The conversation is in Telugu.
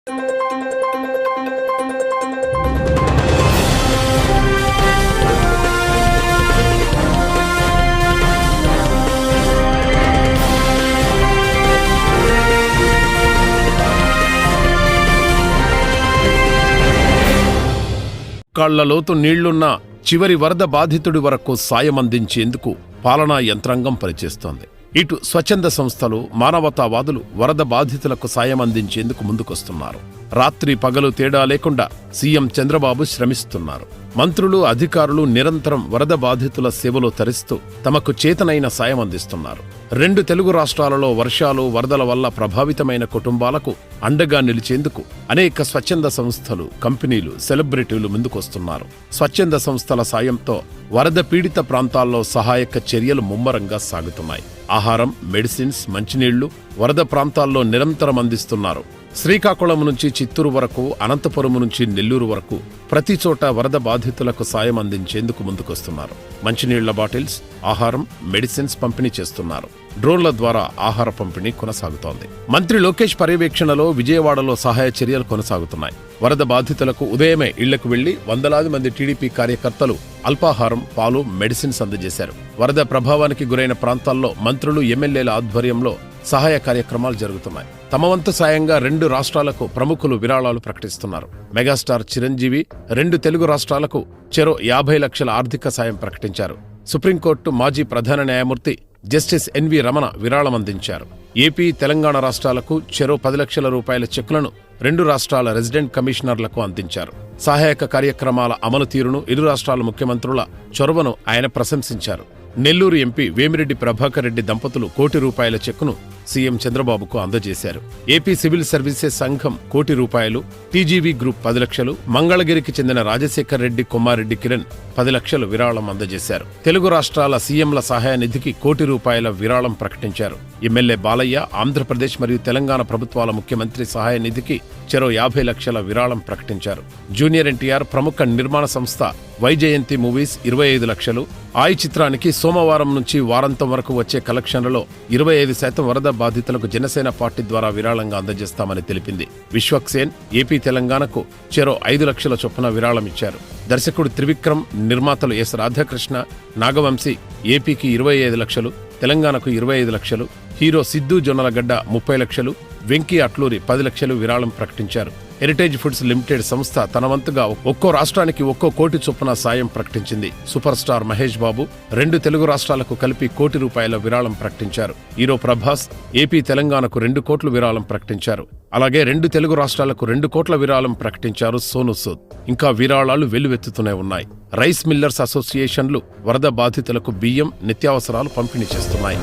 కళ్లలోతు నీళ్లున్న చివరి వరద బాధితుడి వరకు సాయం అందించేందుకు పాలనా యంత్రాంగం పనిచేస్తోంది. ఇటు స్వచ్ఛంద సంస్థలు, మానవతావాదులు వరద బాధితులకు సాయం అందించేందుకు ముందుకొస్తున్నారు. రాత్రి పగలు తేడా లేకుండా సీఎం చంద్రబాబు శ్రమిస్తున్నారు. మంత్రులు, అధికారులు నిరంతరం వరద బాధితుల సేవలో తరిస్తూ తమకు చేతనైన సాయం అందిస్తున్నారు. 2 తెలుగు రాష్ట్రాలలో వర్షాలు, వరదల వల్ల ప్రభావితమైన కుటుంబాలకు అండగా నిలిచేందుకు అనేక స్వచ్ఛంద సంస్థలు, కంపెనీలు, సెలబ్రిటీలు ముందుకొస్తున్నారు. స్వచ్ఛంద సంస్థల సాయంతో వరద పీడిత ప్రాంతాల్లో సహాయక చర్యలు ముమ్మరంగా సాగుతున్నాయి. ఆహారం, మెడిసిన్స్, మంచినీళ్లు వరద ప్రాంతాల్లో నిరంతరం అందిస్తున్నారు. శ్రీకాకుళం నుంచి చిత్తూరు వరకు, అనంతపురం నుంచి నెల్లూరు వరకు ప్రతి చోట వరద బాధితులకు సాయం అందించేందుకు ముందుకొస్తున్నారు. మంచినీళ్ల బాటిల్స్, ఆహారం, మెడిసిన్స్ పంపిణీ చేస్తున్నారు. డ్రోన్ల ద్వారా ఆహార పంపిణీ కొనసాగుతోంది. మంత్రి లోకేష్ పర్యవేక్షణలో విజయవాడలో సహాయ చర్యలు కొనసాగుతున్నాయి. వరద బాధితులకు ఉదయమే ఇళ్లకు వెళ్లి వందలాది మంది టీడీపీ కార్యకర్తలు అల్పాహారం, పాలు, మెడిసిన్స్ అందజేశారు. వరద ప్రభావానికి గురైన ప్రాంతాల్లో మంత్రులు, ఎమ్మెల్యేల ఆధ్వర్యంలో సహాయ కార్యక్రమాలు జరుగుతున్నాయి. తమ వంతు సాయంగా 2 రాష్ట్రాలకు ప్రముఖులు విరాళాలు ప్రకటిస్తున్నారు. మెగాస్టార్ చిరంజీవి 2 తెలుగు రాష్ట్రాలకు చెరో 50 లక్షల ఆర్థిక సాయం ప్రకటించారు. సుప్రీంకోర్టు మాజీ ప్రధాన న్యాయమూర్తి జస్టిస్ ఎన్వి రమణ విరాళం అందించారు. ఏపీ, తెలంగాణ రాష్ట్రాలకు చెరో 10 లక్షల రూపాయల చెక్కులను 2 రాష్ట్రాల రెసిడెంట్ కమిషనర్లకు అందించారు. సహాయక కార్యక్రమాల అమలు తీరును, ఇరు రాష్ట్రాల ముఖ్యమంత్రుల చొరవను ఆయన ప్రశంసించారు. నెల్లూరు ఎంపీ వేమిరెడ్డి ప్రభాకర్ రెడ్డి దంపతులు ₹1 కోటి చెక్కును సీఎం చంద్రబాబుకు అందజేశారు. ఏపీ సివిల్ సర్వీసెస్ సంఘం ₹1 కోటి, టీజీవీ గ్రూప్ 10 లక్షలు, మంగళగిరికి చెందిన రాజశేఖర్ రెడ్డి, కొమ్మారెడ్డి కిరణ్ 10 లక్షలు విరాళం అందజేశారు. తెలుగు రాష్ట్రాల సీఎంల సహాయ నిధికి ₹1 కోటి విరాళం ప్రకటించారు. ఎమ్మెల్యే బాలయ్య ఆంధ్రప్రదేశ్ మరియు తెలంగాణ ప్రభుత్వాల ముఖ్యమంత్రి సహాయ నిధికి చెరో 50 లక్షల విరాళం ప్రకటించారు. జూనియర్ ఎన్టీఆర్ ప్రముఖ నిర్మాణ సంస్థ వైజయంతి మూవీస్ 25 లక్షలు, ఆయ్ చిత్రానికి సోమవారం నుంచి వారాంతం వరకు వచ్చే కలెక్షన్లలో 25% వరద బాధితులకు జనసేన పార్టీ ద్వారా విరాళంగా అందజేస్తామని తెలిపింది. విశ్వక్సేన్ ఏపీ, తెలంగాణకు చెరో 5 లక్షల చొప్పున విరాళం ఇచ్చారు. దర్శకుడు త్రివిక్రమ్, నిర్మాతలు ఎస్ రాధాకృష్ణ, నాగవంశీ ఏపీకి 25 లక్షలు, తెలంగాణకు 25 లక్షలు, హీరో సిద్ధు జొన్నలగడ్డ 30 లక్షలు, వెంకీ అట్లూరి 10 లక్షలు విరాళం ప్రకటించారు. హెరిటేజ్ ఫుడ్స్ లిమిటెడ్ సంస్థ తన వంతుగా ఒక్కో రాష్ట్రానికి ₹1 కోటి చొప్పున సాయం ప్రకటించింది. సూపర్ స్టార్ మహేష్ బాబు 2 తెలుగు రాష్ట్రాలకు కలిపి ₹1 కోటి విరాళం ప్రకటించారు. హీరో ప్రభాస్ ఏపీ, తెలంగాణకు 2 కోట్ల విరాళం ప్రకటించారు. అలాగే 2 తెలుగు రాష్ట్రాలకు 2 కోట్ల విరాళం ప్రకటించారు సోను సూద్. ఇంకా విరాళాలు వెల్లువెత్తుతూనే ఉన్నాయి. రైస్ మిల్లర్స్ అసోసియేషన్లు వరద బాధితులకు బియ్యం, నిత్యావసరాలు పంపిణీ చేస్తున్నాయి.